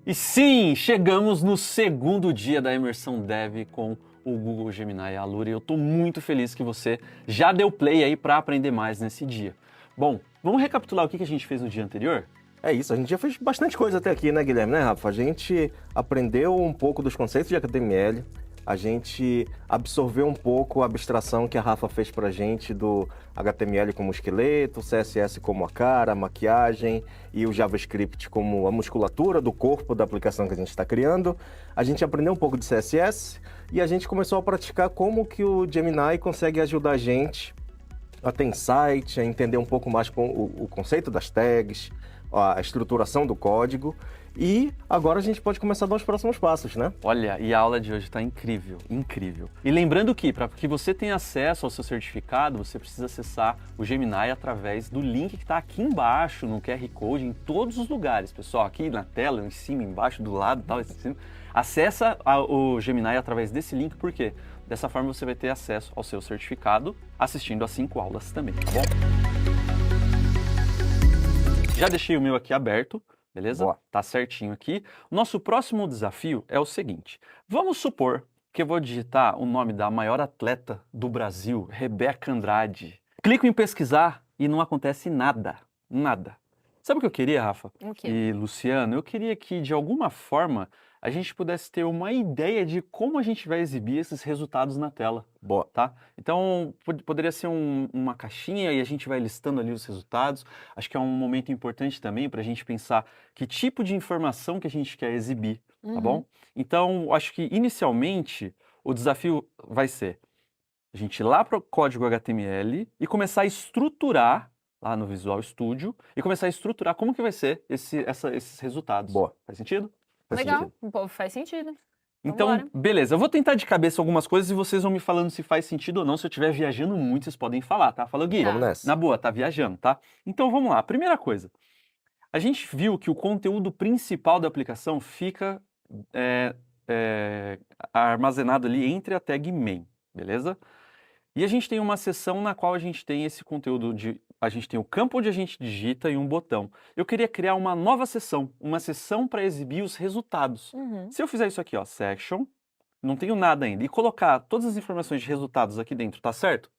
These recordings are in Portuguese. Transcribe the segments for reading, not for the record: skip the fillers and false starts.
E sim, chegamos no segundo dia da imersão Dev com o Google Gemini e a Alura, e eu estou muito feliz que você já deu play aí para aprender mais nesse dia. Bom, vamos recapitular o que a gente fez no dia anterior? É isso, a gente já fez bastante coisa até aqui, né, Guilherme, né, Rafa? A gente aprendeu um pouco dos conceitos de HTML, a gente absorveu um pouco a abstração que a Rafa fez pra gente do HTML como esqueleto, CSS como a cara, a maquiagem e o JavaScript como a musculatura do corpo da aplicação que a gente está criando. A gente aprendeu um pouco de CSS e a gente começou a praticar como que o Gemini consegue ajudar a gente a ter insight, a entender um pouco mais com o conceito das tags, a estruturação do código. E agora a gente pode começar a dar os próximos passos, né? Olha, e a aula de hoje está incrível, incrível. E lembrando que, para que você tenha acesso ao seu certificado, você precisa acessar o Gemini através do link que está aqui embaixo, no QR Code, em todos os lugares. Pessoal, aqui na tela, em cima, embaixo, do lado, tal, assim. Acessa o Gemini através desse link, por quê? Dessa forma você vai ter acesso ao seu certificado assistindo às 5 aulas também, tá bom? Já deixei o meu aqui aberto, beleza? Boa. Tá certinho aqui. Nosso próximo desafio é o seguinte. Vamos supor que eu vou digitar o nome da maior atleta do Brasil, Rebeca Andrade. Clico em pesquisar e não acontece nada. Nada. Sabe o que eu queria, Rafa? O quê? E Luciano, eu queria que, de alguma forma, a gente pudesse ter uma ideia de como a gente vai exibir esses resultados na tela. Boa. Tá? Então, poderia ser uma caixinha e a gente vai listando ali os resultados. Acho que é um momento importante também para a gente pensar que tipo de informação que a gente quer exibir, tá bom? Então, acho que inicialmente o desafio vai ser a gente ir lá para o código HTML e começar a estruturar lá no Visual Studio e começar a estruturar como que vai ser esses resultados. Boa. Faz sentido? Faz Legal, sentido. o povo faz sentido. Então, Vambora. beleza. Eu vou tentar de cabeça algumas coisas e vocês vão me falando se faz sentido ou não. Se eu estiver viajando muito, vocês podem falar, tá? Fala, Gui. Tá. Vamos nessa. Na boa, tá viajando, tá? Então, vamos lá. Primeira coisa. A gente viu que o conteúdo principal da aplicação fica armazenado ali entre a tag main, beleza? E a gente tem uma seção na qual a gente tem esse conteúdo a gente tem o campo onde a gente digita e um botão. Eu queria criar uma nova seção, uma seção para exibir os resultados. Se eu fizer isso aqui, ó, section, não tenho nada ainda, e colocar todas as informações de resultados aqui dentro, tá certo?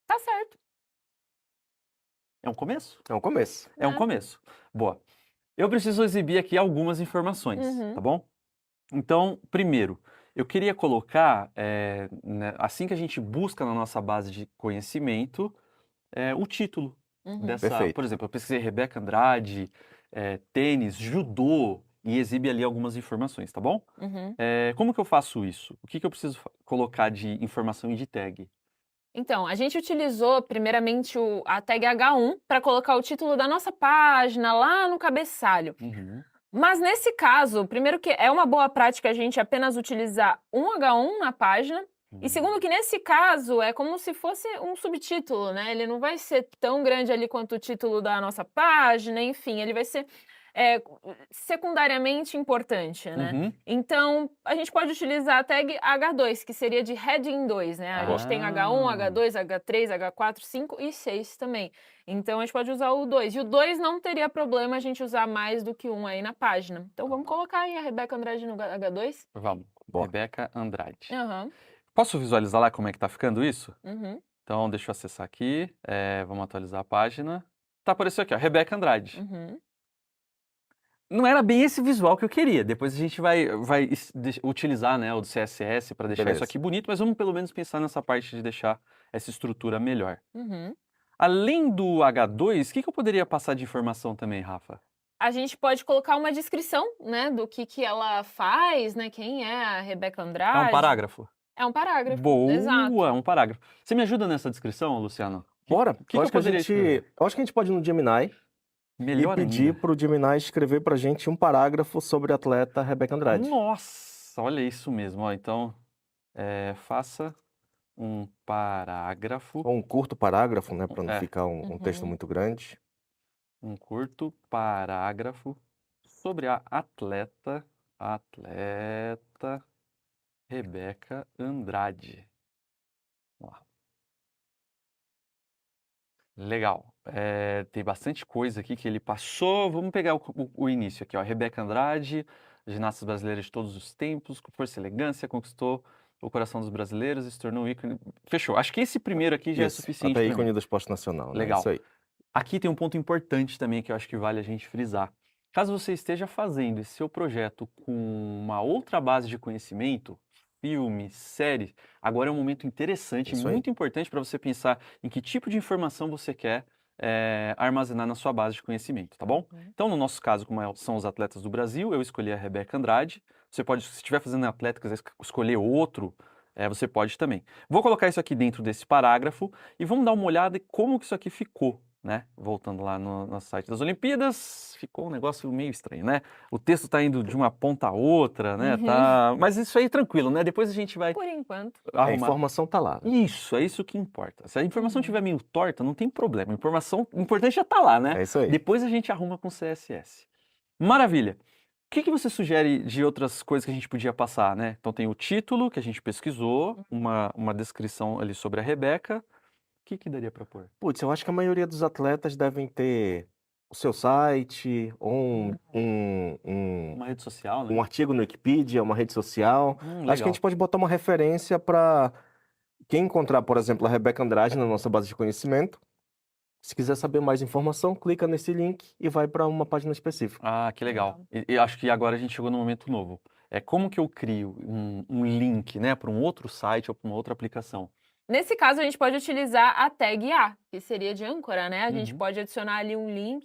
Tá certo. É um começo? É um começo. É um É. começo. Boa. Eu preciso exibir aqui algumas informações, tá bom? Então, primeiro, eu queria colocar, né, assim que a gente busca na nossa base de conhecimento, o título dessa... Perfeito. Por exemplo, eu pesquisei Rebeca Andrade, tênis, judô, e exibe ali algumas informações, tá bom? Como que eu faço isso? O que eu preciso colocar de informação e de tag? Então, a gente utilizou primeiramente a tag H1 para colocar o título da nossa página lá no cabeçalho. Mas nesse caso, primeiro que é uma boa prática a gente apenas utilizar um H1 na página, e segundo que nesse caso é como se fosse um subtítulo, né? Ele não vai ser tão grande ali quanto o título da nossa página, enfim, ele vai ser secundariamente importante, né? Então, a gente pode utilizar a tag H2, que seria de heading 2, né? A gente tem H1, H2, H3, H4, 5 e 6 também. Então, a gente pode usar o 2. E o 2 não teria problema a gente usar mais do que um aí na página. Então, vamos colocar aí a Rebeca Andrade no H2? Vamos. Boa. Rebeca Andrade. Aham. Posso visualizar lá como é que tá ficando isso? Uhum. Então, deixa eu acessar aqui. Vamos atualizar a página. Tá, apareceu aqui, ó, Rebeca Andrade. Uhum. Não era bem esse visual que eu queria. Depois a gente vai utilizar, né, o do CSS para deixar Beleza. isso aqui bonito, mas vamos pelo menos pensar nessa parte de deixar essa estrutura melhor. Uhum. Além do H2, o que eu poderia passar de informação também, Rafa? A gente pode colocar uma descrição, né, do que ela faz, né, quem é a Rebeca Andrade. É um parágrafo? É um parágrafo, Boa, exato. um parágrafo. Você me ajuda nessa descrição, Luciano? Bora. O que eu poderia escrever? Eu acho que a gente pode ir no Gemini Melhor e pedir ainda. pro Gemini escrever pra gente um parágrafo sobre a atleta Rebeca Andrade. Nossa, olha isso mesmo. Ó. Então, faça um parágrafo, Ou um curto parágrafo, né, para não ficar um texto Uhum. muito grande. um curto parágrafo sobre a atleta Rebeca Andrade. Vamos lá. Legal. Tem bastante coisa aqui que ele passou. Vamos pegar o início aqui, ó. Rebeca Andrade ginasta brasileira de todos os tempos, com força e elegância, conquistou o coração dos brasileiros e se tornou um ícone. Fechou. Acho que esse primeiro aqui já é Isso, suficiente até para mim. ícone do esporte nacional, né? Legal. Isso aí. Aqui tem um ponto importante também que eu acho que vale a gente frisar. Caso você esteja fazendo esse seu projeto com uma outra base de conhecimento, filme, série, agora é um momento interessante, Isso aí. muito importante para você pensar em que tipo de informação você quer armazenar na sua base de conhecimento, tá bom? Então, no nosso caso, como são os atletas do Brasil, eu escolhi a Rebeca Andrade. Você pode, se estiver fazendo atleta e quiser escolher outro, você pode também. Vou colocar isso aqui dentro desse parágrafo e vamos dar uma olhada em como que isso aqui ficou, né? Voltando lá no site das Olimpíadas, ficou um negócio meio estranho, né? O texto está indo de uma ponta a outra, né? Mas isso aí tranquilo, né? Depois a gente vai Por enquanto. A arrumar. informação tá lá, né? Isso, é isso que importa. Se a informação estiver meio torta, não tem problema. A informação, o importante já está lá, né? É isso aí. Depois a gente arruma com CSS. Maravilha. O que você sugere de outras coisas que a gente podia passar, né? Então tem o título que a gente pesquisou, uma descrição ali sobre a Rebeca. O que daria para pôr? Putz, eu acho que a maioria dos atletas devem ter o seu site, ou Uma rede social, né? um artigo no Wikipedia, uma rede social. Acho que a Legal. gente pode botar uma referência para quem encontrar, por exemplo, a Rebeca Andrade na nossa base de conhecimento. Se quiser saber mais informação, clica nesse link e vai para uma página específica. Ah, que legal. E acho que agora a gente chegou num momento novo. É como que eu crio um link, né, para um outro site ou para uma outra aplicação? Nesse caso, a gente pode utilizar a tag A, que seria de âncora, né? A gente pode adicionar ali um link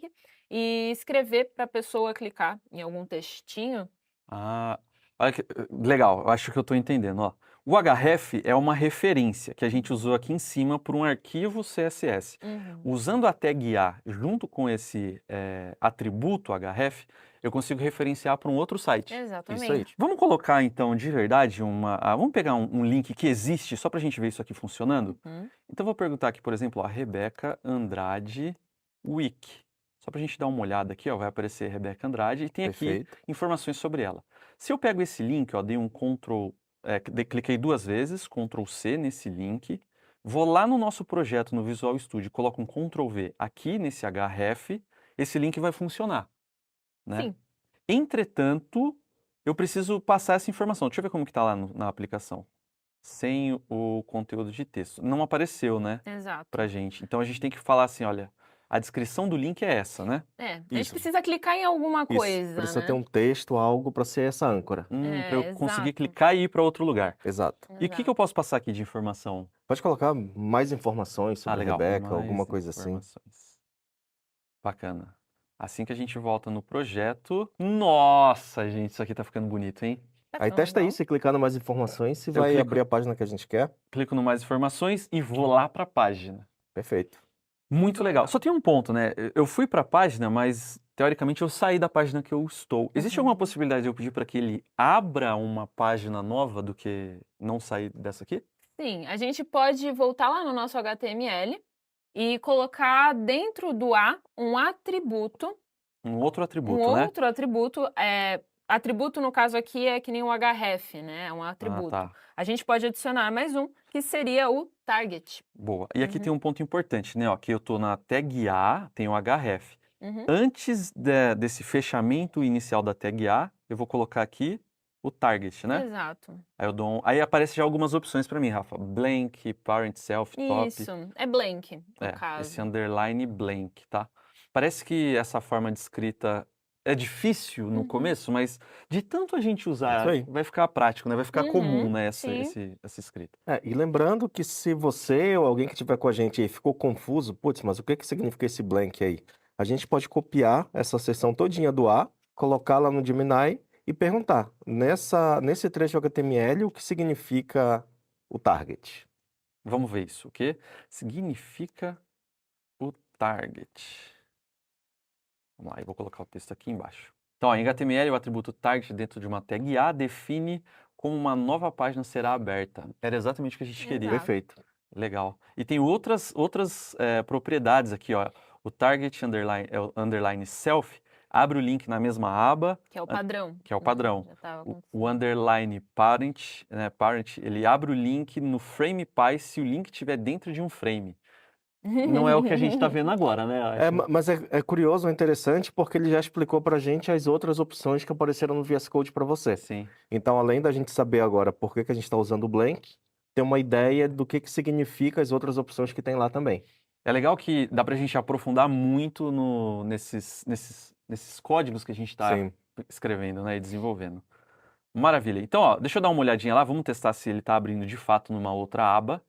e escrever para a pessoa clicar em algum textinho. Ah, olha que legal, eu acho que eu estou entendendo, ó. O href é uma referência que a gente usou aqui em cima por um arquivo CSS. Usando a tag A junto com esse atributo href, eu consigo referenciar para um outro site. Exatamente. Isso aí. Vamos colocar então de verdade vamos pegar um link que existe só para a gente ver isso aqui funcionando? Então vou perguntar aqui, por exemplo, a Rebeca Andrade Wiki. Só para a gente dar uma olhada aqui, ó, vai aparecer Rebeca Andrade e tem aqui Perfeito. informações sobre ela. Se eu pego esse link, ó, dei um cliquei 2 vezes, Ctrl C nesse link, vou lá no nosso projeto no Visual Studio, coloco um Ctrl V aqui nesse href, esse link vai funcionar, né? Sim. Entretanto, eu preciso passar essa informação. Deixa eu ver como que está lá na aplicação. Sem o conteúdo de texto. Não apareceu, né? Exato. Pra gente. Então a gente tem que falar assim, olha, a descrição do link é essa, né? A gente Isso. precisa clicar em alguma Isso. coisa, Precisa né? ter um texto, algo para ser essa âncora. Para eu conseguir exato. clicar e ir para outro lugar. Exato. E o que eu posso passar aqui de informação? Pode colocar mais informações sobre a legal. Rebeca, Mais alguma coisa assim. informações. Bacana. Assim que a gente volta no projeto... Nossa, gente, isso aqui tá ficando bonito, hein? Tá Aí ficando testa bom. aí, se clicar no mais informações, se Eu vai clico. abrir a página que a gente quer. Clico no mais informações e vou lá para a página. Perfeito. Muito legal. Só tem um ponto, né? Eu fui para a página, mas teoricamente eu saí da página que eu estou. Existe alguma possibilidade de eu pedir para que ele abra uma página nova do que não sair dessa aqui? Sim, a gente pode voltar lá no nosso HTML e colocar dentro do A um atributo. Um outro atributo, Um né? outro atributo. Atributo, no caso aqui, é que nem o href, né? É um atributo. tá. A gente pode adicionar mais um, que seria o target. Boa. E aqui tem um ponto importante, né? Ó, aqui eu estou na tag A, tem o href. Antes desse fechamento inicial da tag A, eu vou colocar aqui o target, né? Exato. Aí aparece já algumas opções para mim, Rafa. Blank, parent, self, top. Isso, é blank, no caso. Esse underline blank, tá? Parece que essa forma de escrita é difícil no começo, mas de tanto a gente usar, Isso aí. vai ficar prático, né? Vai ficar comum, né, sim. essa escrita. E lembrando que se você ou alguém que estiver com a gente aí ficou confuso, putz, mas o que significa esse blank aí? A gente pode copiar essa seção todinha do A, colocar lá no Gemini e perguntar, nesse trecho HTML, o que significa o target? Vamos ver isso. O que significa o target? Vamos lá, eu vou colocar o texto aqui embaixo. Então, ó, em HTML, o atributo target dentro de uma tag A define como uma nova página será aberta. Era exatamente o que a gente queria. Exato. Perfeito. Legal. E tem outras propriedades aqui, ó. O target underline self abre o link na mesma aba, Que é o padrão. que é o padrão. Já tava com- O underline parent, né, ele abre o link no frame py se o link estiver dentro de um frame. não é o que a gente está vendo agora, né? Mas é curioso, é interessante, porque ele já explicou pra gente as outras opções que apareceram no VS Code para você. Sim. Então, além da gente saber agora por que a gente está usando o blank, tem uma ideia do que significa as outras opções que tem lá também. É legal que dá para a gente aprofundar muito nesses códigos que a gente está escrevendo, né, e desenvolvendo. Maravilha. Então, ó, deixa eu dar uma olhadinha lá, vamos testar se ele está abrindo de fato numa outra aba.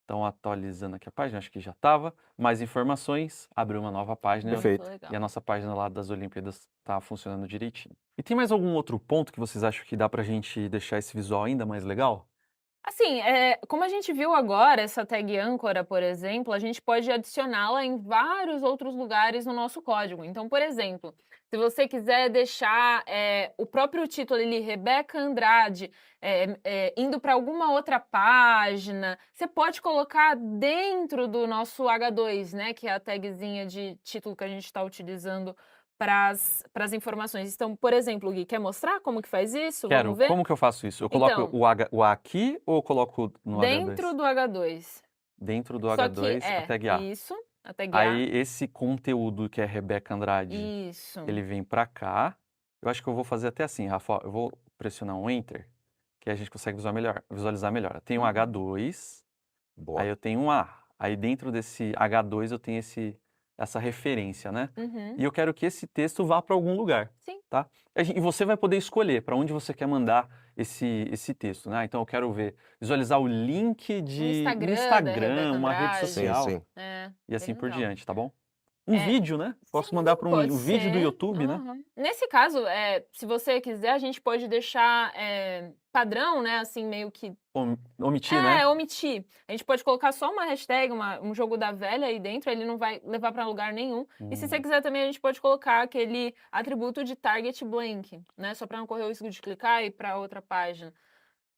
Então, atualizando aqui a página, acho que já estava. Mais informações, abriu uma nova página. Perfeito. E a nossa página lá das Olimpíadas está funcionando direitinho. E tem mais algum outro ponto que vocês acham que dá para a gente deixar esse visual ainda mais legal? Assim, como a gente viu agora, essa tag âncora, por exemplo, a gente pode adicioná-la em vários outros lugares no nosso código. Então, por exemplo, se você quiser deixar o próprio título ali, Rebeca Andrade, indo para alguma outra página, você pode colocar dentro do nosso H2, né, que é a tagzinha de título que a gente está utilizando para as informações. Então, por exemplo, Gui, quer mostrar como que faz isso? Quero. Vamos ver? Como que eu faço isso? Eu coloco Então, o A aqui ou eu coloco no dentro H2? do H2. Dentro do Só H2, que a tag A. isso, a tag A. Aí esse conteúdo que é Rebeca Andrade, Isso. ele vem para cá. Eu acho que eu vou fazer até assim, Rafa. Ó, eu vou pressionar um Enter, que aí a gente consegue visualizar melhor. Eu tenho um H2, Boa. aí eu tenho um A. Aí dentro desse H2 eu tenho essa referência, né? Uhum. E eu quero que esse texto vá para algum lugar. Sim. Tá? E você vai poder escolher para onde você quer mandar esse texto, né? Então eu quero visualizar o link No no Instagram, da Instagram, Rebeca uma rede Andrade. social Sim. e assim bem por legal. diante, tá bom? Um vídeo, né? Posso Sim, mandar para pode um vídeo do ser. YouTube, né? Uhum. Nesse caso, se você quiser, a gente pode deixar padrão, né? Assim, meio que Omitir, né? omitir. A gente pode colocar só uma hashtag, um jogo da velha aí dentro, ele não vai levar para lugar nenhum. E se você quiser também, a gente pode colocar aquele atributo de target blank, né? Só para não correr o risco de clicar e ir para outra página.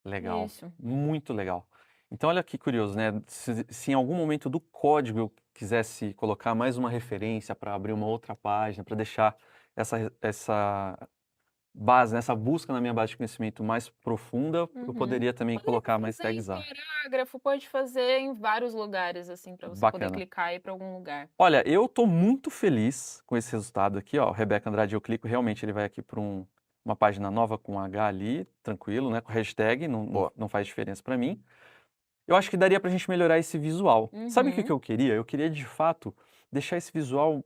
Legal. Isso. Muito legal. Então, olha que curioso, né? Se em algum momento do código eu quisesse colocar mais uma referência para abrir uma outra página, para deixar essa base, essa busca na minha base de conhecimento mais profunda, eu poderia também colocar mais tags A. Parágrafo, pode fazer em vários lugares, assim, para você poder Bacana. clicar e ir para algum lugar. Olha, eu tô muito feliz com esse resultado aqui, ó. Rebeca Andrade, eu clico, realmente ele vai aqui para uma página nova com H ali, tranquilo, né? Com hashtag, não faz diferença para mim. Eu acho que daria pra gente melhorar esse visual. Sabe o que eu queria? Eu queria, de fato, deixar esse visual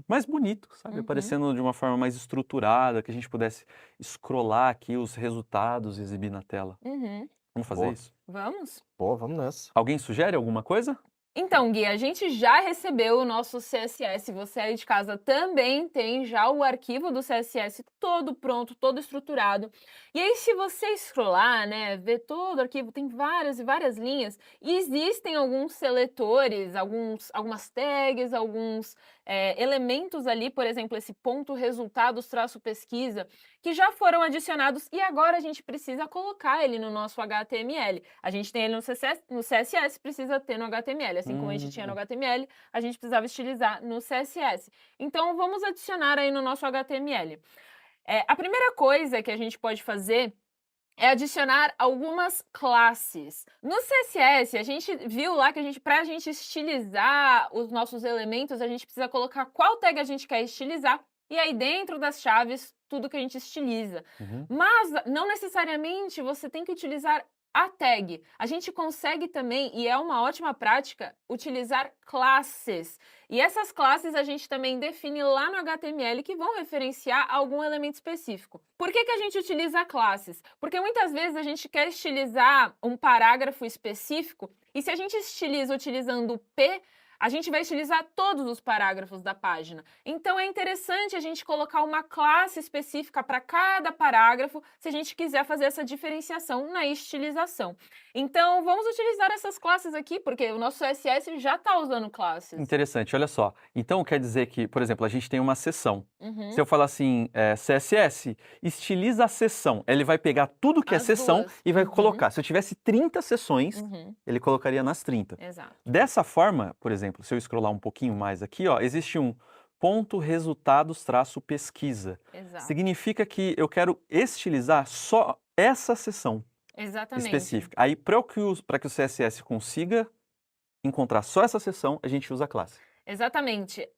mais bonito, sabe? Aparecendo de uma forma mais estruturada, que a gente pudesse scrollar aqui os resultados e exibir na tela. Vamos fazer isso? Vamos? Pô, vamos nessa. Alguém sugere alguma coisa? Então, Gui, a gente já recebeu o nosso CSS. Você aí de casa também tem já o arquivo do CSS todo pronto, todo estruturado. E aí, se você scrollar, né, ver todo o arquivo, tem várias e várias linhas. E existem alguns seletores, algumas tags, alguns elementos ali, por exemplo, esse ponto resultados traço pesquisa, que já foram adicionados e agora a gente precisa colocar ele no nosso HTML. A gente tem ele no CSS, precisa ter no HTML. Assim como a gente tinha no HTML, a gente precisava estilizar no CSS. Então, vamos adicionar aí no nosso HTML. A primeira coisa que a gente pode fazer é adicionar algumas classes. No CSS, a gente viu lá que para a gente estilizar os nossos elementos, a gente precisa colocar qual tag a gente quer estilizar e aí dentro das chaves, tudo que a gente estiliza. Mas não necessariamente você tem que utilizar a tag. A gente consegue também, e é uma ótima prática, utilizar classes. E essas classes a gente também define lá no HTML que vão referenciar algum elemento específico. Por que a gente utiliza classes? Porque muitas vezes a gente quer estilizar um parágrafo específico e se a gente estiliza utilizando P, a gente vai estilizar todos os parágrafos da página. Então é interessante a gente colocar uma classe específica para cada parágrafo, se a gente quiser fazer essa diferenciação na estilização. Então vamos utilizar essas classes aqui, porque o nosso CSS já está usando classes. Interessante, olha só. Então quer dizer que, por exemplo, a gente tem uma seção. Se eu falar assim, CSS, estiliza a seção, ele vai pegar tudo que é seção e vai colocar. Se eu tivesse 30 seções, ele colocaria nas 30. Exato. Dessa forma, por exemplo, se eu scrollar um pouquinho mais aqui, ó, existe um ponto resultados traço pesquisa. Exato. Significa que eu quero estilizar só essa seção específica. Aí, para que o CSS consiga encontrar só essa seção, a gente usa a classe. Exatamente.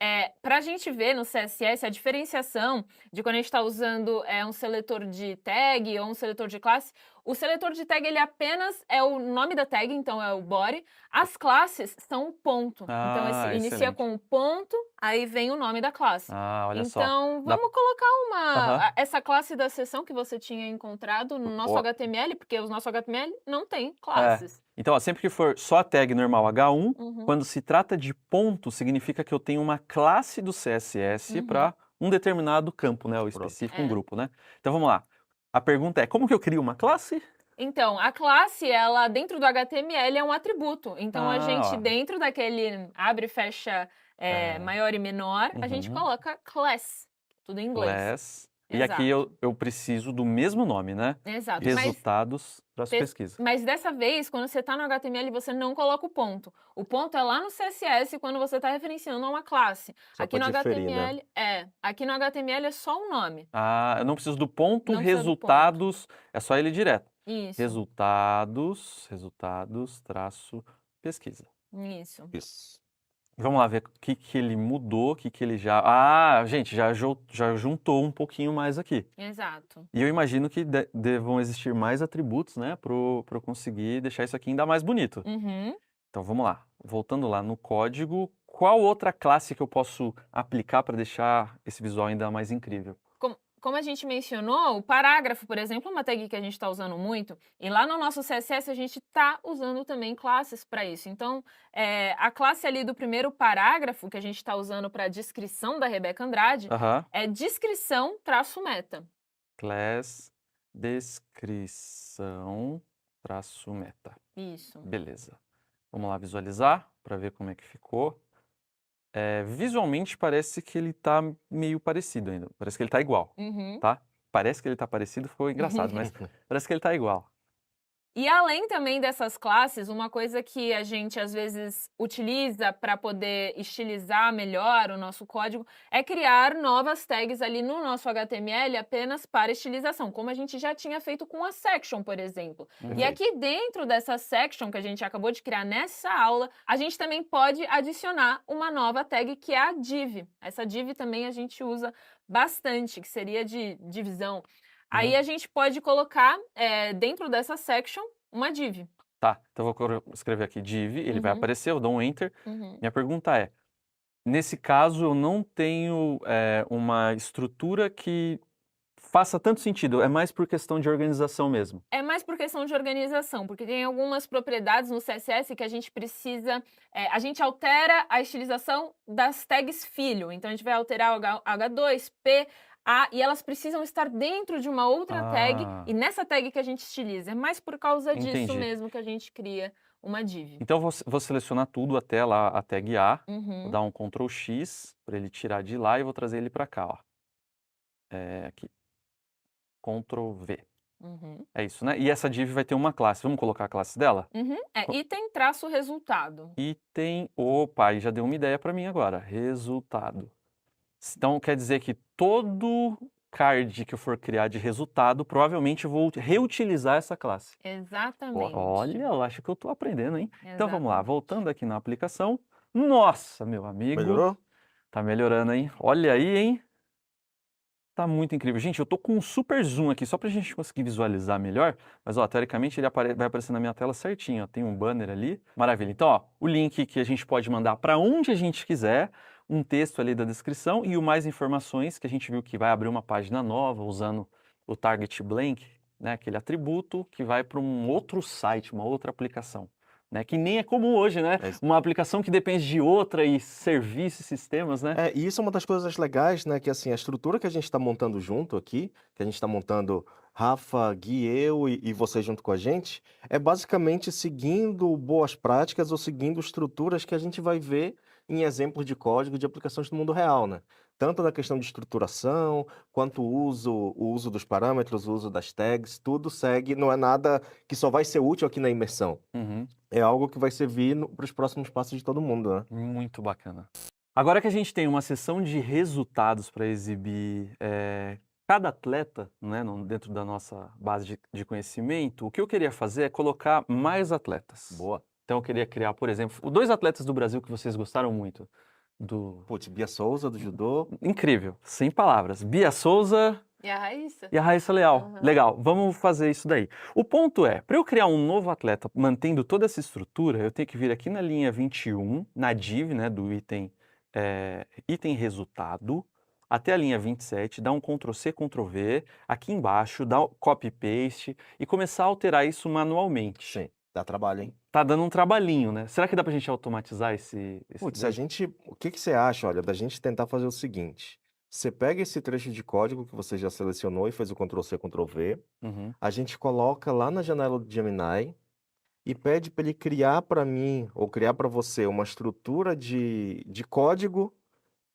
Para a gente ver no CSS a diferenciação de quando a gente está usando um seletor de tag ou um seletor de classe, o seletor de tag ele apenas é o nome da tag, então é o body. As classes são o ponto. Então inicia excelente. com o ponto, aí vem o nome da classe. Olha só. Então vamos colocar essa classe da seção que você tinha encontrado no nosso HTML, porque o nosso HTML não tem classes. Então, sempre que for só a tag normal H1, quando se trata de ponto, significa que eu tenho uma classe do CSS para um determinado campo, né? Ou específico, um grupo, né? Então, vamos lá. A pergunta é, como que eu crio uma classe? Então, a classe, ela dentro do HTML é um atributo. Então, a gente, dentro daquele abre e fecha maior e menor, a gente coloca class, tudo em inglês. Class. E aqui eu preciso do mesmo nome, né? Exato. Resultados para as pesquisas. Mas dessa vez, quando você está no HTML, você não coloca o ponto. O ponto é lá no CSS quando você está referenciando a uma classe. Só aqui no diferir, HTML aqui no HTML é só um nome. Eu não preciso do ponto, Não precisa do resultados, é só ele direto. Isso. Resultados, traço, pesquisa. Isso. Vamos lá ver o que ele mudou, o que ele já... gente, já juntou um pouquinho mais aqui. Exato. E eu imagino que devam existir mais atributos, né, para eu conseguir deixar isso aqui ainda mais bonito. Então, vamos lá. Voltando lá no código, qual outra classe que eu posso aplicar para deixar esse visual ainda mais incrível? Como a gente mencionou, o parágrafo, por exemplo, é uma tag que a gente está usando muito, e lá no nosso CSS a gente está usando também classes para isso. Então, a classe ali do primeiro parágrafo, que a gente está usando para a descrição da Rebeca Andrade, é descrição-meta. Class descrição-meta. Isso. Beleza. Vamos lá visualizar para ver como é que ficou. Visualmente parece que ele tá meio parecido ainda. Parece que ele tá igual, tá? Parece que ele tá parecido, ficou engraçado, mas parece que ele tá igual. E além também dessas classes, uma coisa que a gente às vezes utiliza para poder estilizar melhor o nosso código é criar novas tags ali no nosso HTML apenas para estilização, como a gente já tinha feito com a section, por exemplo. E aqui dentro dessa section que a gente acabou de criar nessa aula, a gente também pode adicionar uma nova tag que é a div. Essa div também a gente usa bastante, que seria de divisão. Aí a gente pode colocar dentro dessa section uma div. Tá, então eu vou escrever aqui div, ele vai aparecer, eu dou um enter. Minha pergunta é, nesse caso eu não tenho uma estrutura que faça tanto sentido, é mais por questão de organização mesmo? É mais por questão de organização, porque tem algumas propriedades no CSS que a gente precisa... a gente altera a estilização das tags filho, então a gente vai alterar o H2, P... e elas precisam estar dentro de uma outra tag, e nessa tag que a gente estiliza. É mais por causa disso mesmo que a gente cria uma div. Então, vou selecionar tudo até lá a tag A, vou dar um Ctrl X para ele tirar de lá e vou trazer ele para cá, ó. Aqui. Ctrl V. É isso, né? E essa div vai ter uma classe. Vamos colocar a classe dela? Item traço resultado. Item, opa, aí já deu uma ideia para mim agora. Resultado. Então, quer dizer que todo card que eu for criar de resultado, provavelmente eu vou reutilizar essa classe. Exatamente. Olha, eu acho que eu estou aprendendo, hein? Então, vamos lá. Voltando aqui na aplicação. Nossa, meu amigo. Melhorou? Tá melhorando, hein? Olha aí, hein? Tá muito incrível. Gente, eu tô com um super zoom aqui, só pra gente conseguir visualizar melhor. Mas, ó, teoricamente ele vai aparecer na minha tela certinho, ó. Tem um banner ali. Maravilha. Então, ó, o link que a gente pode mandar para onde a gente quiser, um texto ali da descrição e o mais informações, que a gente viu que vai abrir uma página nova usando o target blank, né, aquele atributo que vai para um outro site, uma outra aplicação. Né, que nem é comum hoje, né? Uma aplicação que depende de outra e serviços, sistemas, né? E isso é uma das coisas legais, né? Que assim, a estrutura que a gente está montando junto aqui, que a gente está montando Rafa, Gui, eu e você junto com a gente, é basicamente seguindo boas práticas ou seguindo estruturas que a gente vai ver em exemplos de código de aplicações do mundo real, né? Tanto na questão de estruturação, quanto o uso dos parâmetros, o uso das tags, tudo segue, não é nada que só vai ser útil aqui na imersão. É algo que vai servir para os próximos passos de todo mundo, né? Muito bacana. Agora que a gente tem uma seção de resultados para exibir cada atleta, né, dentro da nossa base de conhecimento, o que eu queria fazer é colocar mais atletas. Boa. Então eu queria criar, por exemplo, 2 atletas do Brasil que vocês gostaram muito. Putz, Bia Souza, do judô. Incrível, sem palavras. Bia Souza E a Raíssa? e a Raíssa Leal. Uhum. Legal, vamos fazer isso daí. O ponto é, para eu criar um novo atleta mantendo toda essa estrutura, eu tenho que vir aqui na linha 21, na div, né, do item resultado, até a linha 27, dar um Ctrl+C, Ctrl+V, aqui embaixo, dar copy-paste e começar a alterar isso manualmente. Sim, dá trabalho, hein? Tá dando um trabalhinho, né? Será que dá pra gente automatizar esse Putz, daí? o que você acha, olha, da gente tentar fazer o seguinte? Você pega esse trecho de código que você já selecionou e fez o Ctrl+C, Ctrl+V, Uhum. a gente coloca lá na janela do Gemini e pede para ele criar para mim ou criar para você uma estrutura de código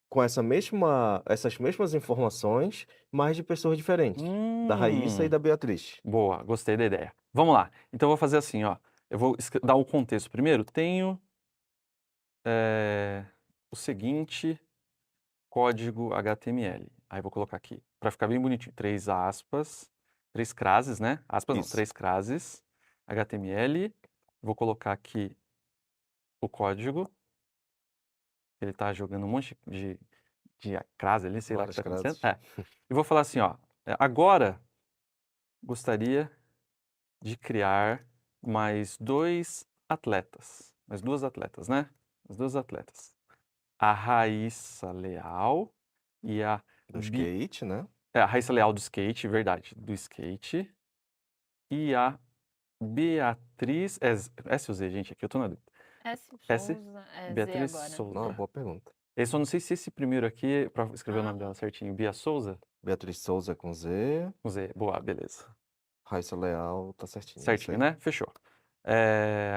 com essas mesmas informações, mas de pessoas diferentes, da Raíssa e da Beatriz. Boa, gostei da ideia. Vamos lá. Então eu vou fazer assim, ó. Eu vou dar o contexto primeiro. Tenho o seguinte código HTML. Aí eu vou colocar aqui, para ficar bem bonitinho, 3 aspas, 3 crases, né? Aspas não, Isso. 3 crases, HTML. Vou colocar aqui o código. Ele tá jogando um monte de crase ali, sei lá o que tá Várias acontecendo. E vou falar assim, ó. Agora, gostaria de criar mais 2 atletas. Mais 2 atletas, né? Mais 2 atletas. A Raíssa Leal e a Do skate, né? a Raíssa Leal do skate, verdade, do skate. E a Beatriz. S ou Z, gente, aqui eu tô na dúvida. S. Souza, Beatriz Z agora. Souza. Não, boa pergunta. Eu só não sei se esse primeiro aqui, pra escrever o nome dela certinho, Bia Souza. Beatriz Souza com Z, Com Z, boa, beleza. Raíssa Leal, tá certinho. Certinho, né? Fechou.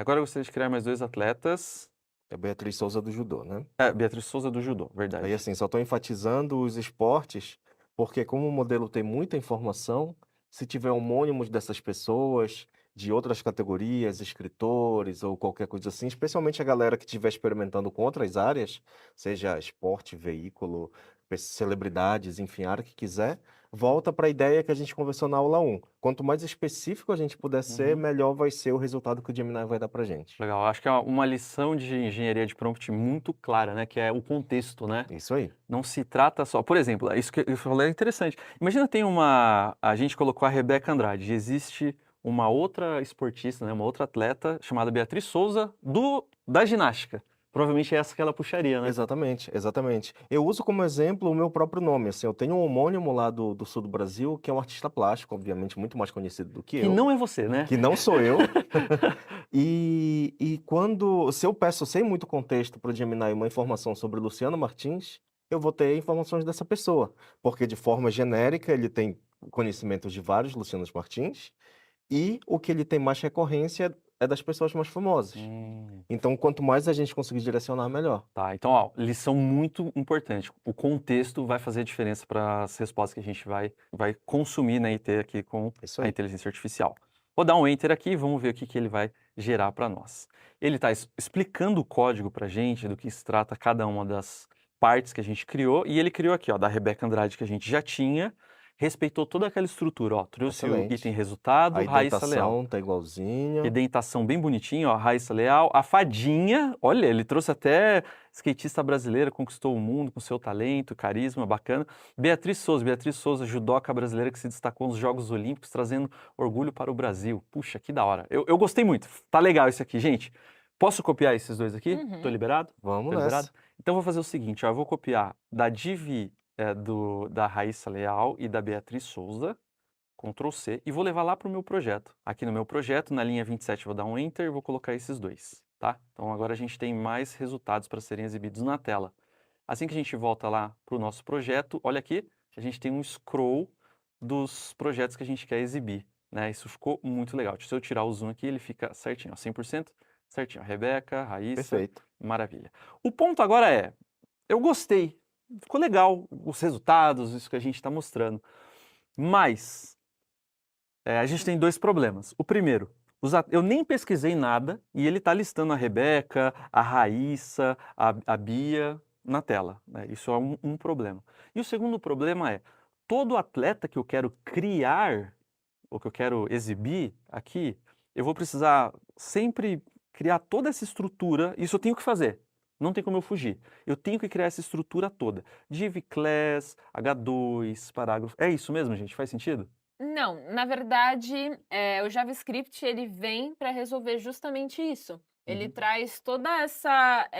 Agora eu gostaria de criar mais 2 atletas. É Beatriz Souza do judô, né? Beatriz Souza do judô, verdade. Aí assim, só estou enfatizando os esportes, porque como o modelo tem muita informação, se tiver homônimos dessas pessoas, de outras categorias, escritores ou qualquer coisa assim, especialmente a galera que estiver experimentando com outras áreas, seja esporte, veículo, celebridades, enfim, a área que quiser, volta para a ideia que a gente conversou na aula 1. Quanto mais específico a gente puder ser, melhor vai ser o resultado que o Gemini vai dar para gente. Legal, acho que é uma lição de engenharia de prompt muito clara, né? Que é o contexto, né? Isso aí. Não se trata só... Por exemplo, isso que eu falei é interessante. Imagina a gente colocou a Rebeca Andrade, existe uma outra esportista, né? Uma outra atleta chamada Beatriz Souza da ginástica. Provavelmente é essa que ela puxaria, né? Exatamente, exatamente. Eu uso como exemplo o meu próprio nome. Assim, eu tenho um homônimo lá do sul do Brasil, que é um artista plástico, obviamente, muito mais conhecido do que eu. Que não é você, né? Que não sou eu. E se eu peço sem muito contexto para o Gemini uma informação sobre Luciano Martins, eu vou ter informações dessa pessoa. Porque de forma genérica ele tem conhecimentos de vários Lucianos Martins, e o que ele tem mais recorrência é das pessoas mais famosas. Então, quanto mais a gente conseguir direcionar, melhor. Tá, então, ó, lição muito importante. O contexto vai fazer a diferença para as respostas que a gente vai consumir na IT aqui com Isso a aí. inteligência artificial. Vou dar um Enter aqui e vamos ver o que ele vai gerar para nós. Ele está explicando o código para a gente, do que se trata cada uma das partes que a gente criou, e ele criou aqui, ó, da Rebeca Andrade, que a gente já tinha, respeitou toda aquela estrutura, ó, trouxe Excelente. o item resultado, A Raíssa Leal. indentação tá igualzinha. Indentação bem bonitinha, ó, Raíssa Leal. A fadinha, olha, ele trouxe até skatista brasileira, conquistou o mundo com seu talento, carisma, bacana. Beatriz Souza, judoca brasileira que se destacou nos Jogos Olímpicos, trazendo orgulho para o Brasil. Puxa, que da hora. Eu gostei muito, tá legal isso aqui, gente. Posso copiar esses 2 aqui? Tô liberado? Vamos Tô nessa. liberado? Então vou fazer o seguinte, ó, eu vou copiar da div da Raíssa Leal e da Beatriz Souza, Ctrl+C, e vou levar lá para o meu projeto. Aqui no meu projeto, na linha 27, vou dar um Enter e vou colocar esses 2, tá? Então agora a gente tem mais resultados para serem exibidos na tela. Assim que a gente volta lá para o nosso projeto, olha aqui, a gente tem um scroll dos projetos que a gente quer exibir, né? Isso ficou muito legal. Se eu tirar o zoom aqui, ele fica certinho, ó, 100%, certinho. Rebeca, Raíssa, Perfeito. maravilha. O ponto agora é, eu gostei, ficou legal os resultados, isso que a gente está mostrando, mas a gente tem 2 problemas. O primeiro, eu nem pesquisei nada e ele está listando a Rebeca, a Raíssa, a Bia na tela, né? Isso é um problema. E o segundo problema é, todo atleta que eu quero criar, ou que eu quero exibir aqui, eu vou precisar sempre criar toda essa estrutura, isso eu tenho que fazer. Não tem como eu fugir. Eu tenho que criar essa estrutura toda. Div class, H2, parágrafo. É isso mesmo, gente? Faz sentido? Não, na verdade, o JavaScript ele vem para resolver justamente isso. Ele traz toda essa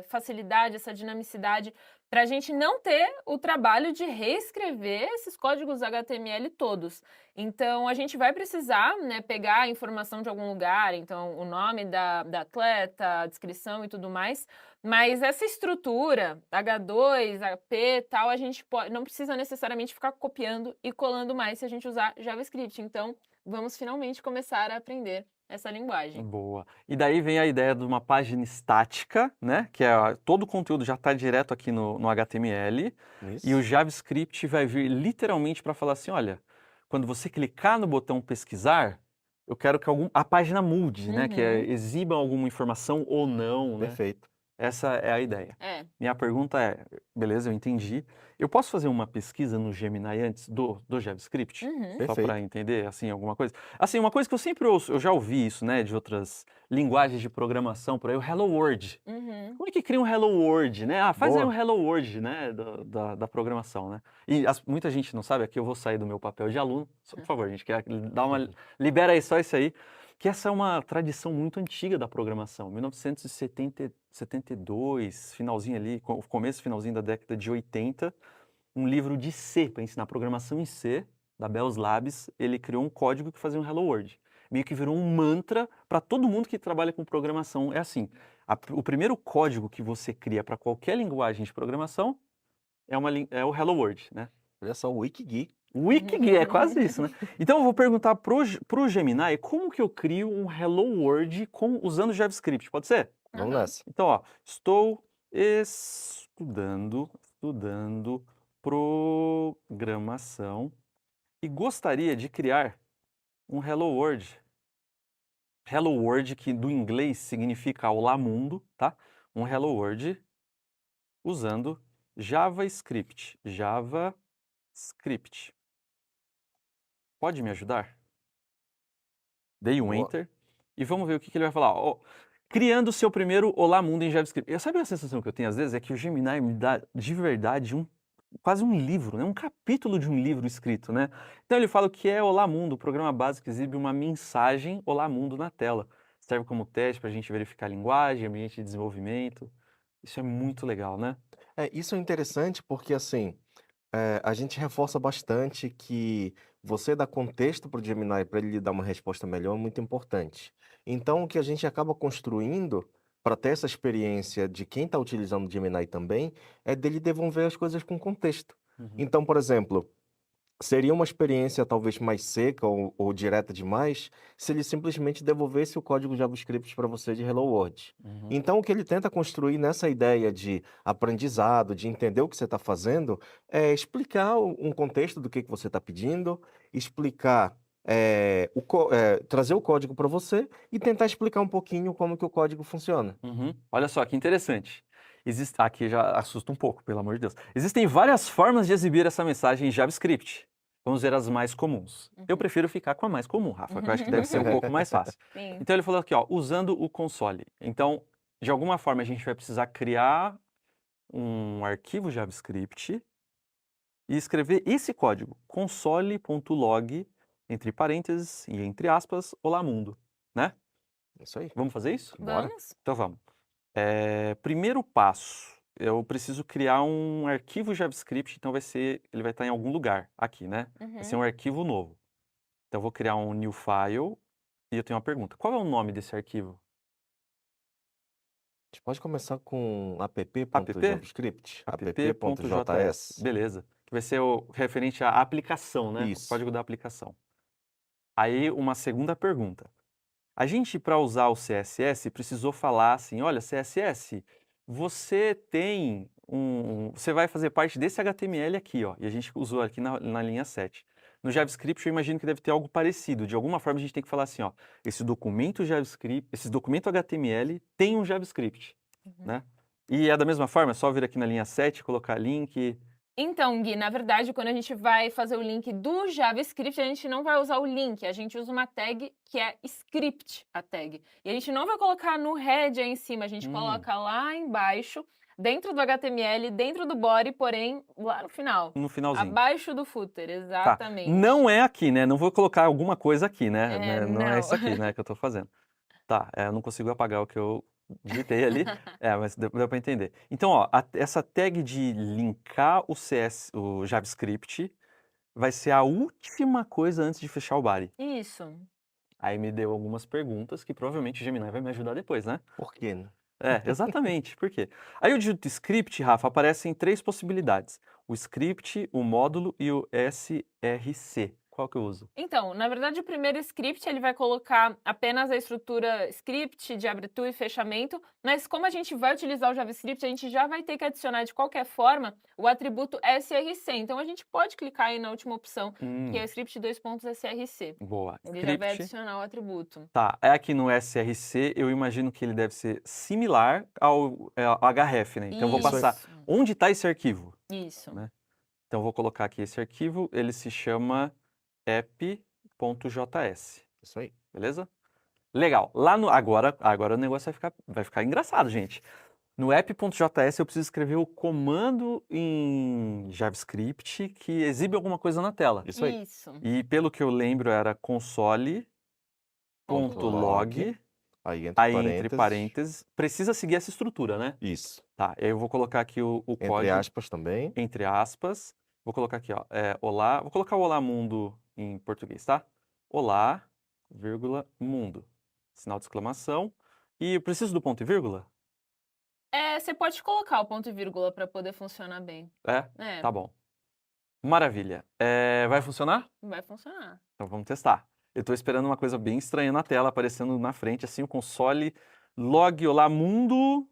facilidade, essa dinamicidade, para a gente não ter o trabalho de reescrever esses códigos HTML todos. Então, a gente vai precisar, né, pegar a informação de algum lugar, então o nome da atleta, a descrição e tudo mais, mas essa estrutura, H2, AP, tal, a gente não precisa necessariamente ficar copiando e colando mais se a gente usar JavaScript. Então, vamos finalmente começar a aprender essa linguagem. Boa. E daí vem a ideia de uma página estática, né? Que todo o conteúdo já está direto aqui no HTML. Isso. E o JavaScript vai vir literalmente para falar assim, olha, quando você clicar no botão pesquisar, eu quero que a página mude, né? Que exiba alguma informação ou não, né? Perfeito. Essa é a ideia. Minha pergunta é, beleza, eu entendi. Eu posso fazer uma pesquisa no Gemini antes do JavaScript? Só Perfeito. para entender, assim, alguma coisa? Assim, uma coisa que eu sempre ouço, eu já ouvi isso, né, de outras linguagens de programação por aí, o Hello World. Como é que cria um Hello World, né? Ah, faz aí um Hello World, né, da programação, né? E muita gente não sabe, aqui eu vou sair do meu papel de aluno. Por favor, gente, libera aí só isso aí. Que essa é uma tradição muito antiga da programação, 1972, finalzinho ali, começo, finalzinho da década de 80, um livro de C, para ensinar programação em C, da Bell Labs, ele criou um código que fazia um Hello World. Meio que virou um mantra para todo mundo que trabalha com programação. É assim, o primeiro código que você cria para qualquer linguagem de programação é o Hello World, né? Olha só, o WikiGeek. WikiGeek, é quase isso, né? Então eu vou perguntar pro Gemini como que eu crio um Hello World usando JavaScript, pode ser? Vamos nessa. Então, ó, estou estudando programação e gostaria de criar um Hello World. Hello World, que do inglês significa Olá Mundo, tá? Um Hello World usando JavaScript. JavaScript. Pode me ajudar? Dei um Boa. Enter e vamos ver o que ele vai falar. Ó, criando o seu primeiro Olá Mundo em JavaScript. Sabe a sensação que eu tenho às vezes? É que o Gemini me dá de verdade quase um livro, né? Um capítulo de um livro escrito, né? Então ele fala o que é Olá Mundo. O programa básico exibe uma mensagem Olá Mundo na tela. Serve como teste para a gente verificar a linguagem, ambiente de desenvolvimento. Isso é muito legal, né? Isso é interessante porque, assim, a gente reforça bastante que você dar contexto para o Gemini para ele lhe dar uma resposta melhor é muito importante. Então, o que a gente acaba construindo para ter essa experiência de quem está utilizando o Gemini também é dele devolver as coisas com contexto. Então, por exemplo, seria uma experiência talvez mais seca ou direta demais se ele simplesmente devolvesse o código JavaScript para você de Hello World. Então, o que ele tenta construir nessa ideia de aprendizado, de entender o que você está fazendo, é explicar um contexto do que você está pedindo, explicar, trazer o código para você e tentar explicar um pouquinho como que o código funciona. Olha só, que interessante. Aqui já assusta um pouco, pelo amor de Deus. Existem várias formas de exibir essa mensagem em JavaScript. Vamos ver as mais comuns. Eu prefiro ficar com a mais comum, Rafa, que eu acho que deve ser um pouco mais fácil. Sim. Então ele falou aqui, ó, usando o console. Então, de alguma forma, a gente vai precisar criar um arquivo JavaScript e escrever esse código, console.log, entre parênteses e entre aspas, olá mundo, né? Isso aí. Vamos fazer isso? Vamos? Então vamos. Primeiro passo, eu preciso criar um arquivo JavaScript, então ele vai estar em algum lugar aqui, né? Vai ser um arquivo novo. Então eu vou criar um new file e eu tenho uma pergunta. Qual é o nome desse arquivo? A gente pode começar com app.javascript, app.js. Beleza. Que vai ser o referente à aplicação, né? Isso. O código da aplicação. Aí uma segunda pergunta. A gente, para usar o CSS, precisou falar assim, olha, CSS, você vai fazer parte desse HTML aqui, ó. E a gente usou aqui na linha 7. No JavaScript, eu imagino que deve ter algo parecido. De alguma forma, a gente tem que falar assim, ó, esse documento HTML tem um JavaScript, né? E é da mesma forma, é só vir aqui na linha 7, colocar link. Então, Gui, na verdade, quando a gente vai fazer o link do JavaScript, a gente não vai usar o link, a gente usa uma tag que é script, a tag. E a gente não vai colocar no head aí em cima, a gente coloca lá embaixo, dentro do HTML, dentro do body, porém, lá no final. No finalzinho. Abaixo do footer, Tá. exatamente. Não é aqui, né? Não vou colocar alguma coisa aqui, né? É, Não é não. isso aqui, né, que eu tô fazendo. Tá, eu não consigo apagar o que eu digitei ali. Mas deu para entender. Então, ó, essa tag de linkar o JavaScript vai ser a última coisa antes de fechar o body. Isso. Aí me deu algumas perguntas que provavelmente o Gemini vai me ajudar depois, né? Por quê, né? Exatamente. Por quê? Aí o dito script, Rafa, aparecem 3 possibilidades. O script, o módulo e o SRC. Qual que eu uso? Então, na verdade, o primeiro script ele vai colocar apenas a estrutura script de abertura e fechamento, mas como a gente vai utilizar o JavaScript, a gente já vai ter que adicionar de qualquer forma o atributo SRC. Então, a gente pode clicar aí na última opção, que é o script .src. Boa. Ele já vai adicionar o atributo. Tá, aqui no SRC, eu imagino que ele deve ser similar ao href, né? Então, eu vou passar Isso. onde está esse arquivo. Isso. Né? Então, eu vou colocar aqui esse arquivo, ele se chama app.js. Isso aí. Beleza? Legal. Lá no agora o negócio vai ficar engraçado, gente. No app.js eu preciso escrever o comando em JavaScript que exibe alguma coisa na tela. Isso aí. Isso. E pelo que eu lembro era console.log, Aí entre parênteses, precisa seguir essa estrutura, né? Isso. Tá, eu vou colocar aqui o Entre código. aspas também. Entre aspas. Vou colocar aqui, ó, olá, vou colocar o olá mundo em português, tá? Olá, vírgula, mundo. Sinal de exclamação. E eu preciso do ponto e vírgula? Você pode colocar o ponto e vírgula para poder funcionar bem. Tá bom. Maravilha. Vai funcionar? Vai funcionar. Então vamos testar. Eu tô esperando uma coisa bem estranha na tela, aparecendo na frente, assim, o console, log, olá, mundo.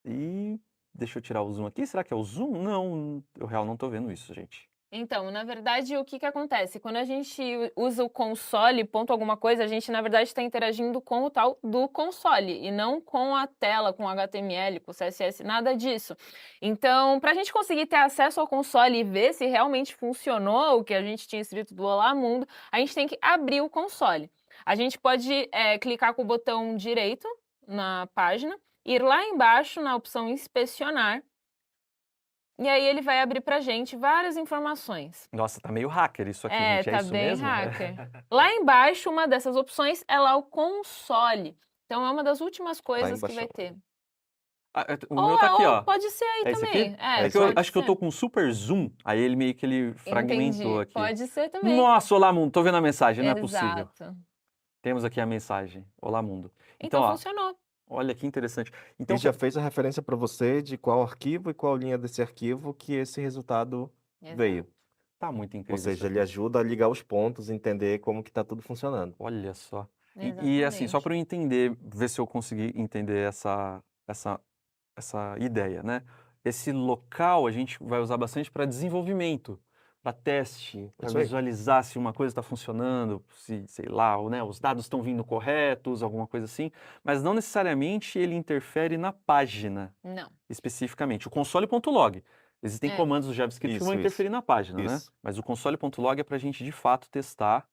E deixa eu tirar o zoom aqui. Será que é o zoom? Não, eu real não tô vendo isso, gente. Então, na verdade, o que que acontece? Quando a gente usa o console, ponto alguma coisa, a gente, na verdade, está interagindo com o tal do console e não com a tela, com HTML, com CSS, nada disso. Então, para a gente conseguir ter acesso ao console e ver se realmente funcionou o que a gente tinha escrito do Olá Mundo, a gente tem que abrir o console. A gente pode clicar com o botão direito na página, ir lá embaixo na opção inspecionar, e aí ele vai abrir pra gente várias informações. Nossa, tá meio hacker isso aqui, gente. É tá isso bem mesmo? hacker. Lá embaixo, uma dessas opções é lá o console. Então é uma das últimas coisas que vai ter. O meu tá aqui, ó. Pode ser aí esse também. aqui? Eu acho que eu tô com super zoom, aí ele meio que ele fragmentou aqui. Pode ser também. Nossa, olá mundo, tô vendo a mensagem, não é possível. Exato. Temos aqui a mensagem. Olá mundo. Então ó, funcionou. olha que interessante. Então, Ele já fez a referência para você de qual arquivo e qual linha desse arquivo que esse resultado veio. Tá muito incrível. Ou seja, ele ajuda a ligar os pontos, entender como que tá tudo funcionando. Olha só. E assim, só para eu entender, ver se eu consegui entender essa ideia, né? Esse local a gente vai usar bastante para desenvolvimento, para teste, para visualizar se uma coisa está funcionando, se, sei lá, né, os dados estão vindo corretos, alguma coisa assim, mas não necessariamente ele interfere na página. Não. Especificamente. O console.log. Existem comandos do JavaScript que vão interferir na página, né? Mas o console.log é para a gente, de fato, testar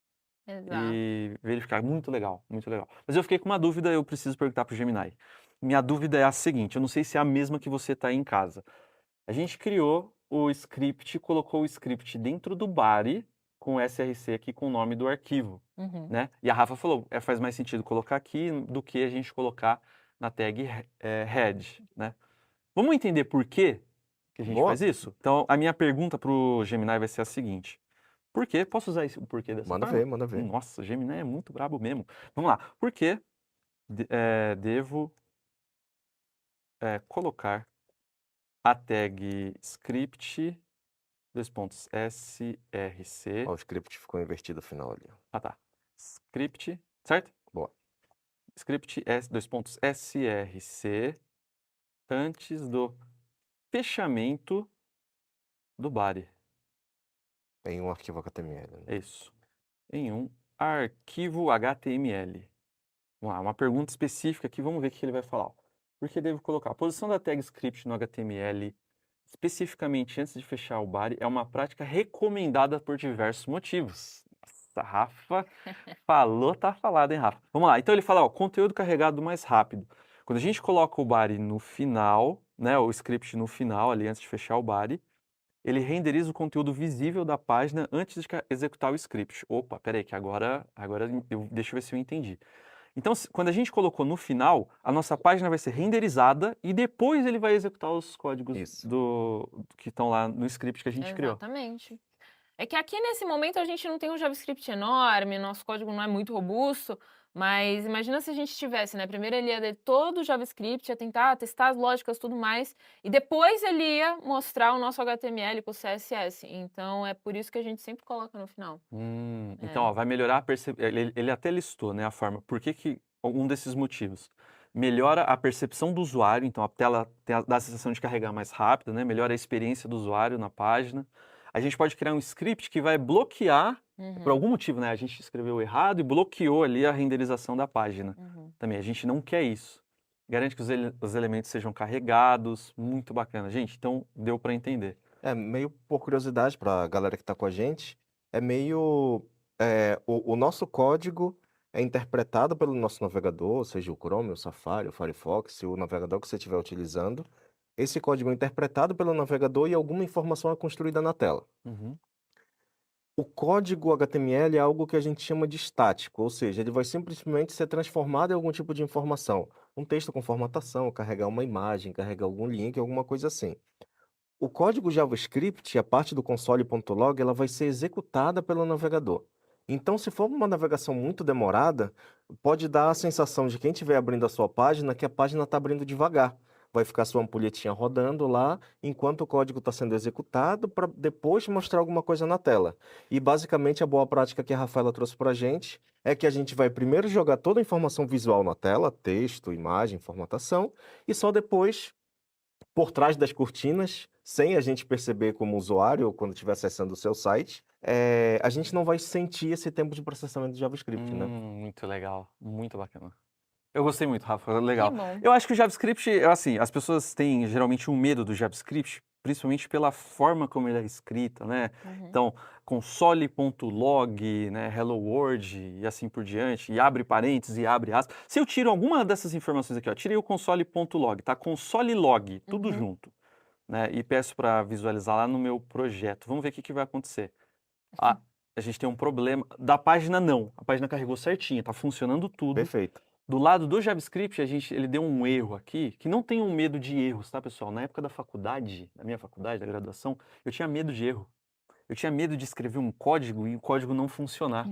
e verificar. Muito legal, muito legal. Mas eu fiquei com uma dúvida, eu preciso perguntar para o Gemini. Minha dúvida é a seguinte, eu não sei se é a mesma que você está aí em casa. A gente criou o script, colocou o script dentro do body com o SRC aqui com o nome do arquivo, né? E a Rafa falou, faz mais sentido colocar aqui do que a gente colocar na tag head, né? Vamos entender por quê que a gente faz isso? Então, a minha pergunta para o Gemini vai ser a seguinte. Por quê? Posso usar o porquê dessa forma? Manda ver. Nossa, o Gemini é muito brabo mesmo. Vamos lá. Por que devo colocar a tag script, .src. O script ficou invertido no final ali. Ah, tá. Script, certo? Boa. Script .src antes do fechamento do body. Em um arquivo HTML. Né? É isso. Em um arquivo HTML. Vamos lá, uma pergunta específica aqui, vamos ver o que ele vai falar. Por que devo colocar a posição da tag script no HTML especificamente antes de fechar o body, é uma prática recomendada por diversos motivos. Nossa, Rafa falou, tá falado, hein, Rafa? Vamos lá. Então ele fala, ó, conteúdo carregado mais rápido. Quando a gente coloca o body no final, né, o script no final, ali antes de fechar o body, ele renderiza o conteúdo visível da página antes de executar o script. Opa, peraí, que agora deixa eu ver se eu entendi. Então, quando a gente colocou no final, a nossa página vai ser renderizada e depois ele vai executar os códigos Isso. que estão lá no script que a gente criou. Exatamente. É que aqui nesse momento a gente não tem um JavaScript enorme, nosso código não é muito robusto, mas imagina se a gente tivesse, né? Primeiro ele ia ler todo o JavaScript, ia tentar testar as lógicas e tudo mais, e depois ele ia mostrar o nosso HTML com o CSS. Então é por isso que a gente sempre coloca no final. Então, ó, vai melhorar a percepção. Ele até listou, né, a forma. Por que um desses motivos? Melhora a percepção do usuário, então a tela dá a sensação de carregar mais rápido, né? Melhora a experiência do usuário na página. A gente pode criar um script que vai bloquear, por algum motivo, né? A gente escreveu errado e bloqueou ali a renderização da página. Também, a gente não quer isso. Garante que os elementos sejam carregados, muito bacana. Gente, então deu para entender. Meio por curiosidade para a galera que está com a gente, é meio. O nosso código é interpretado pelo nosso navegador, seja o Chrome, o Safari, o Firefox, o navegador que você estiver utilizando. Esse código é interpretado pelo navegador e alguma informação é construída na tela. O código HTML é algo que a gente chama de estático, ou seja, ele vai simplesmente ser transformado em algum tipo de informação. Um texto com formatação, carregar uma imagem, carregar algum link, alguma coisa assim. O código JavaScript, a parte do console.log, ela vai ser executada pelo navegador. Então, se for uma navegação muito demorada, pode dar a sensação de quem estiver abrindo a sua página que a página está abrindo devagar. Vai ficar sua ampulhetinha rodando lá, enquanto o código está sendo executado, para depois mostrar alguma coisa na tela. E, basicamente, a boa prática que a Rafaela trouxe para a gente é que a gente vai primeiro jogar toda a informação visual na tela, texto, imagem, formatação, e só depois, por trás das cortinas, sem a gente perceber como usuário ou quando estiver acessando o seu site, a gente não vai sentir esse tempo de processamento de JavaScript, né? Muito legal, muito bacana. Eu gostei muito, Rafa, legal. Que bom. Eu acho que o JavaScript, assim, as pessoas têm geralmente um medo do JavaScript, principalmente pela forma como ele é escrito, né? Então, console.log, né, hello world e assim por diante, e abre parênteses e abre aspas. Se eu tiro alguma dessas informações aqui, ó, tirei o console.log, tá? Console log, tudo junto, né? E peço para visualizar lá no meu projeto. Vamos ver o que vai acontecer. A gente tem um problema. Da página, não. A página carregou certinho, tá funcionando tudo. Perfeito. Do lado do JavaScript, ele deu um erro aqui, que não tenham medo de erros, tá, pessoal? Na época da faculdade, da minha faculdade, da graduação, eu tinha medo de erro. Eu tinha medo de escrever um código e o código não funcionar.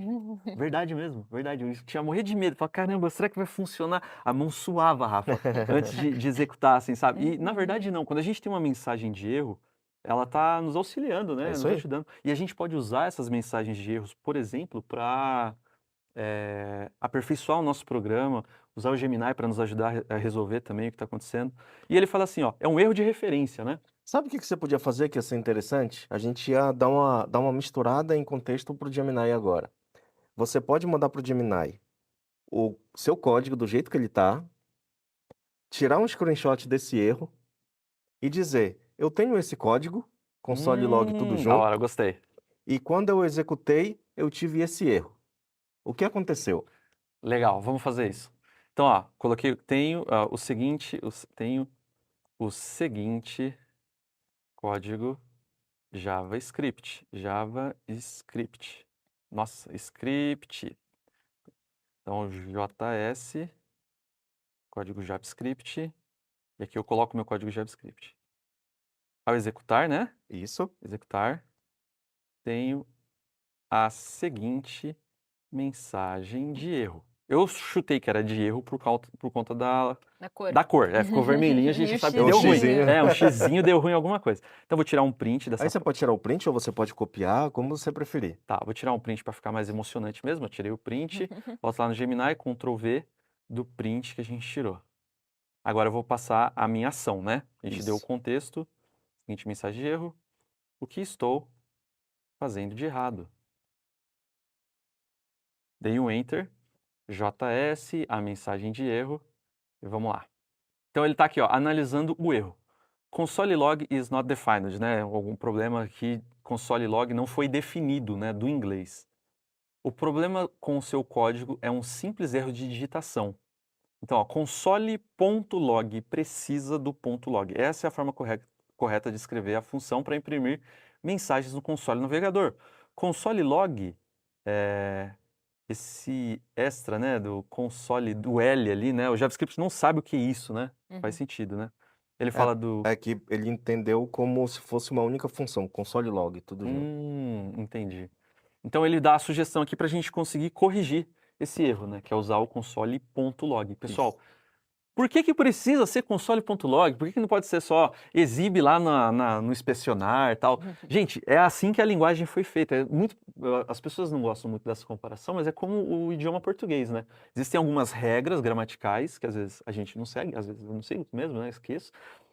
Verdade mesmo, verdade. Eu tinha morrer de medo. Falei, caramba, será que vai funcionar? A mão suava, Rafa, antes de executar, assim, sabe? E, na verdade, não. Quando a gente tem uma mensagem de erro, ela está nos auxiliando, né? É isso Nos aí. ajudando. E a gente pode usar essas mensagens de erros, por exemplo, para aperfeiçoar o nosso programa, usar o Gemini para nos ajudar a resolver também o que está acontecendo. E ele fala assim, ó, é um erro de referência, né? Sabe o que você podia fazer que ia ser interessante? A gente ia dar uma misturada em contexto para o Gemini agora. Você pode mandar para o Gemini o seu código do jeito que ele está, tirar um screenshot desse erro e dizer, eu tenho esse código, console log tudo Da junto, hora, gostei. e quando eu executei, eu tive esse erro. O que aconteceu? Legal, vamos fazer isso. Então, ó, tenho o seguinte código JavaScript. Nossa, script. Então, JS, código JavaScript. E aqui eu coloco meu código JavaScript. Ao executar, né? Isso. Executar, tenho a seguinte mensagem de erro. Eu chutei que era de erro por conta da cor. Ficou vermelhinho, a gente E o sabe que xizinho. deu ruim. xizinho. Um xizinho deu ruim em alguma coisa. Então, vou tirar um print dessa Aí você pode tirar o print ou você pode copiar, como você preferir. Tá, vou tirar um print para ficar mais emocionante mesmo. Eu tirei o print, volto lá no Gemini, Ctrl V do print que a gente tirou. Agora eu vou passar a minha ação, né? A gente deu o Isso. contexto, seguinte mensagem de erro, o que estou fazendo de errado. Dei um Enter, JS, a mensagem de erro, e vamos lá. Então ele está aqui, ó, analisando o erro. console log is not defined, né? Algum problema aqui, console log não foi definido, né, do inglês. O problema com o seu código é um simples erro de digitação. Então, ó, console.log precisa do ponto .log. Essa é a forma correta de escrever a função para imprimir mensagens no console navegador. Console log, esse extra, né, do console, do L ali, né, o JavaScript não sabe o que é isso, né? Faz sentido, né? Ele fala do... É que ele entendeu como se fosse uma única função, console log, tudo junto. Entendi. Então ele dá a sugestão aqui para a gente conseguir corrigir esse erro, né? Que é usar o console.log. Pessoal, por que precisa ser console.log? Por que não pode ser só exibe lá no inspecionar e tal? Gente, é assim que a linguagem foi feita. As pessoas não gostam muito dessa comparação, mas é como o idioma português, né? Existem algumas regras gramaticais que às vezes a gente não segue, às vezes eu não sigo mesmo, né? Esqueço.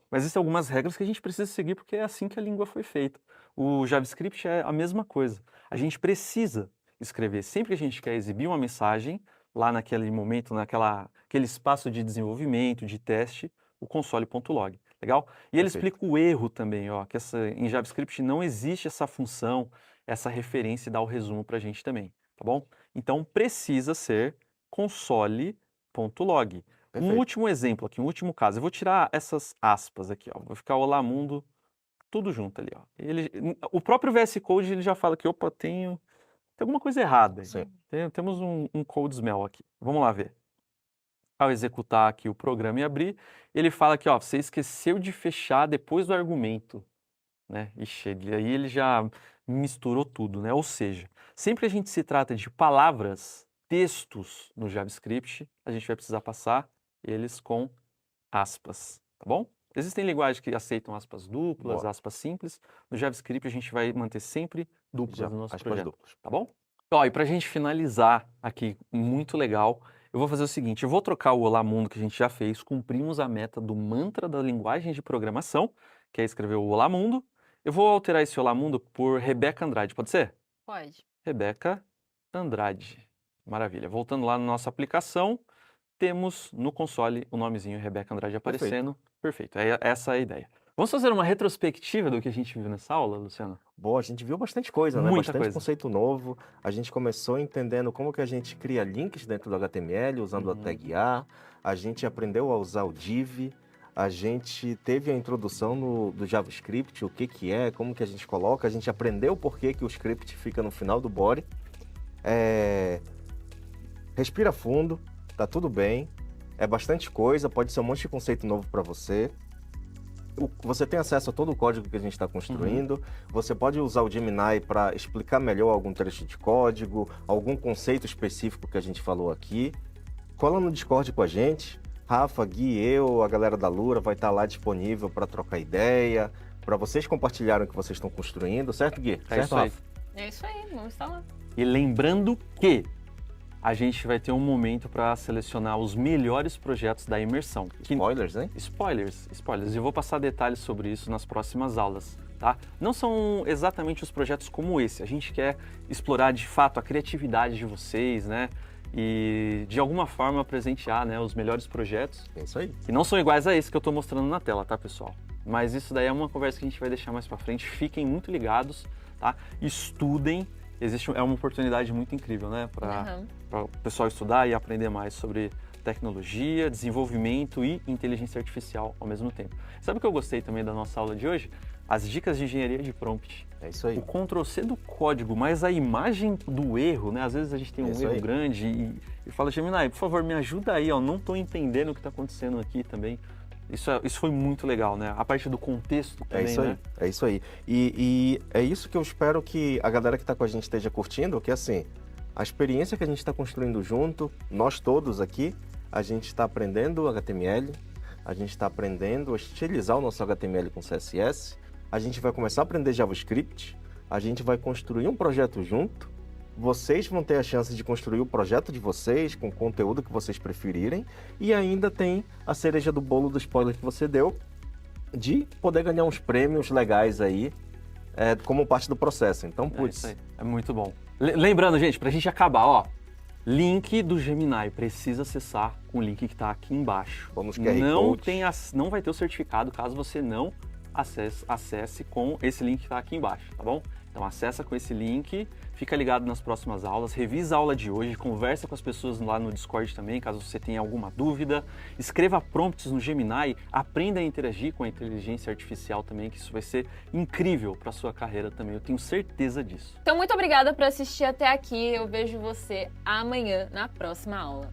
Mas existem algumas regras que a gente precisa seguir porque é assim que a língua foi feita. O JavaScript é a mesma coisa. A gente precisa escrever. Sempre que a gente quer exibir uma mensagem, lá naquele momento, aquele espaço de desenvolvimento, de teste, o console.log. Legal? E ele explica o erro também, ó, que em JavaScript não existe essa função, essa referência e dá o resumo para a gente também. Tá bom? Então precisa ser console.log. Um último exemplo aqui, um último caso. Eu vou tirar essas aspas aqui, ó. Vou ficar Olá Mundo, tudo junto ali, ó. O próprio VS Code ele já fala que, opa, tem alguma coisa errada. Sim. Temos um code smell aqui. Vamos lá ver. Ao executar aqui o programa e abrir, ele fala que, ó, você esqueceu de fechar depois do argumento, né? Ixi, aí ele já misturou tudo, né? Ou seja, sempre que a gente se trata de palavras, textos no JavaScript, a gente vai precisar passar eles com aspas, tá bom? Existem linguagens que aceitam aspas duplas, aspas simples. No JavaScript a gente vai manter sempre duplas no nosso projeto, tá bom? Ó, e pra gente finalizar aqui, muito legal, eu vou fazer o seguinte, eu vou trocar o Olá Mundo que a gente já fez, cumprimos a meta do mantra da linguagem de programação, que é escrever o Olá Mundo. Eu vou alterar esse Olá Mundo por Rebeca Andrade, pode ser? Pode. Rebeca Andrade. Maravilha. Voltando lá na nossa aplicação, temos no console o nomezinho Rebeca Andrade aparecendo. Perfeito. Essa é a ideia. Vamos fazer uma retrospectiva do que a gente viu nessa aula, Luciano? Boa, a gente viu bastante coisa, né? Muita Bastante coisa. Conceito novo. A gente começou entendendo como que a gente cria links dentro do HTML, usando a tag A. A gente aprendeu a usar o div. A gente teve a introdução do JavaScript, o que é, como que a gente coloca. A gente aprendeu por que o script fica no final do body. Respira fundo, tá tudo bem. É bastante coisa, pode ser um monte de conceito novo para você. Você tem acesso a todo o código que a gente está construindo. Você pode usar o Gemini para explicar melhor algum trecho de código, algum conceito específico que a gente falou aqui. Cola no Discord com a gente. Rafa, Gui, eu, a galera da Lura vai estar lá disponível para trocar ideia, para vocês compartilharem o que vocês estão construindo, certo, Gui? É certo, isso aí. Rafa? É isso aí, vamos estar lá. E lembrando que a gente vai ter um momento para selecionar os melhores projetos da imersão. Spoilers, hein? Spoilers. Eu vou passar detalhes sobre isso nas próximas aulas, tá? Não são exatamente os projetos como esse. A gente quer explorar, de fato, a criatividade de vocês, né? E, de alguma forma, presentear, né, os melhores projetos. É isso aí. Que não são iguais a esse que eu estou mostrando na tela, tá, pessoal? Mas isso daí é uma conversa que a gente vai deixar mais para frente. Fiquem muito ligados, tá? Estudem. É uma oportunidade muito incrível, né? Para o pessoal estudar e aprender mais sobre tecnologia, desenvolvimento e inteligência artificial ao mesmo tempo. Sabe o que eu gostei também da nossa aula de hoje? As dicas de engenharia de prompt. É isso aí. O Ctrl+C do código, mas a imagem do erro, né? Às vezes a gente tem um erro grande e fala, Gemini, por favor, me ajuda aí, ó. Não estou entendendo o que está acontecendo aqui também. Isso foi muito legal, né? A parte do contexto também, né? É isso aí. E é isso que eu espero que a galera que está com a gente esteja curtindo, que assim, a experiência que a gente está construindo junto, nós todos aqui, a gente está aprendendo HTML, a gente está aprendendo a estilizar o nosso HTML com CSS, a gente vai começar a aprender JavaScript, a gente vai construir um projeto junto, vocês vão ter a chance de construir o projeto de vocês, com o conteúdo que vocês preferirem, e ainda tem a cereja do bolo do spoiler que você deu, de poder ganhar uns prêmios legais aí, como parte do processo. Então, putz. É isso aí. É muito bom. Lembrando, gente, pra gente acabar, ó, Link do Gemini, precisa acessar com o link que está aqui embaixo. Vamos QR Não Code. não vai ter o certificado caso você não acesse com esse link que está aqui embaixo, tá bom? Então acessa com esse link, fica ligado nas próximas aulas, revisa a aula de hoje, conversa com as pessoas lá no Discord também, caso você tenha alguma dúvida. Escreva prompts no Gemini, aprenda a interagir com a inteligência artificial também, que isso vai ser incrível para a sua carreira também, eu tenho certeza disso. Então, muito obrigada por assistir até aqui. Eu vejo você amanhã na próxima aula.